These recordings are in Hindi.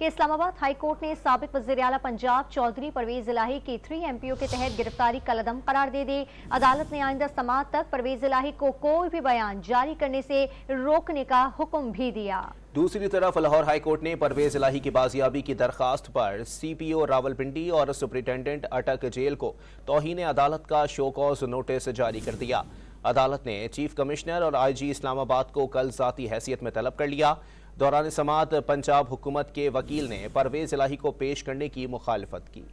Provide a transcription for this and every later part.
कि इस्लामाबाद हाई कोर्ट ने साबिक वज़ीर-ए-आला पंजाब चौधरी परवेज इलाही की 3 MPO के तहत गिरफ्तारी कलअदम करार दे दी। अदालत ने आइंदा समाअत तक परवेज इलाही को कोई भी बयान जारी करने से रोकने का हुक्म भी दिया। दूसरी तरफ लाहौर हाई कोर्ट ने परवेज इलाही की बाजियाबी की दरखास्त पर CPO रावलपिंडी और सुपरिटेंडेंट अटक जेल को तौहीन अदालत का शो कॉज नोटिस जारी कर दिया। अदालत ने चीफ कमिश्नर और IG इस्लामाबाद को कल ज़ाती हैसियत में तलब कर लिया। दौरान समाअत पंजाब हुकूमत के वकील ने परवेज इलाही को पेश करने की मुखालफत की।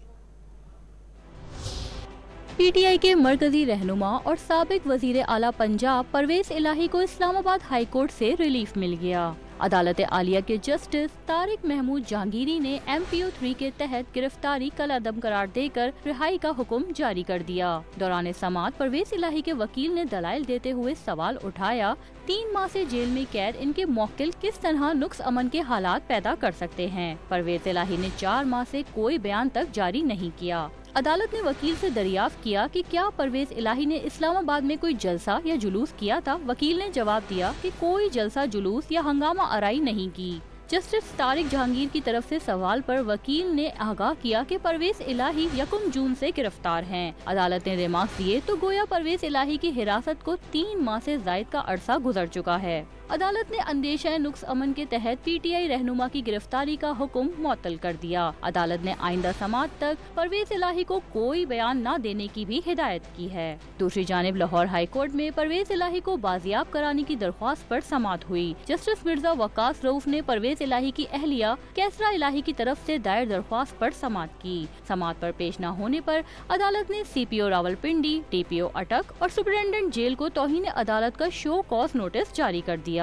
PTI के मरकजी रहनुमा और साबिक वजीर आला पंजाब परवेज इलाही को इस्लामाबाद हाई कोर्ट से रिलीफ मिल गया। अदालत आलिया के जस्टिस तारिक महमूद जहांगीरी ने MPO 3 के तहत गिरफ्तारी कलअदम करार देकर रिहाई का हुक्म जारी कर दिया। दौरान समाअत परवेज इलाही के वकील ने दलाइल देते हुए सवाल उठाया, 3 माह से जेल में कैद इनके मौक्किल किस तरह नुक्स अमन के हालात पैदा कर सकते हैं। परवेज इलाही ने 4 माह से कोई बयान तक जारी नहीं किया। अदालत ने वकील से दरियाफ्त किया कि क्या परवेज इलाही ने इस्लामाबाद में कोई जलसा या जुलूस किया था। वकील ने जवाब दिया कि कोई जलसा जुलूस या हंगामा आराई नहीं की। जस्टिस तारिक जहांगीर की तरफ से सवाल पर वकील ने आगाह किया कि परवेज इलाही 1 जून से गिरफ्तार हैं। अदालत ने रिमार्क दिए तो गोया परवेज इलाही की हिरासत को 3 माह से जायद का अरसा गुजर चुका है। अदालत ने अंदेशा नुक्स अमन के तहत PTI रहनुमा की गिरफ्तारी का हुक्म मुअत्तल कर दिया। अदालत ने आइंदा समाअत तक परवेज इलाही को कोई बयान न देने की भी हिदायत की है। दूसरी जानिब लाहौर हाई कोर्ट में परवेज इलाही को बाजियाब कराने की दरख्वास्त पर समाअत हुई। जस्टिस मिर्जा वकास रऊफ ने परवेज इलाही की अहलिया कैसरा इलाही की तरफ से दायर दरख्वास्त पर समाअत की। समाअत पर पेश न होने पर अदालत ने CPO रावलपिंडी, TPO अटक और सुपरिटेंडेंट जेल को तौहीन अदालत का शो कॉज नोटिस जारी कर दिया।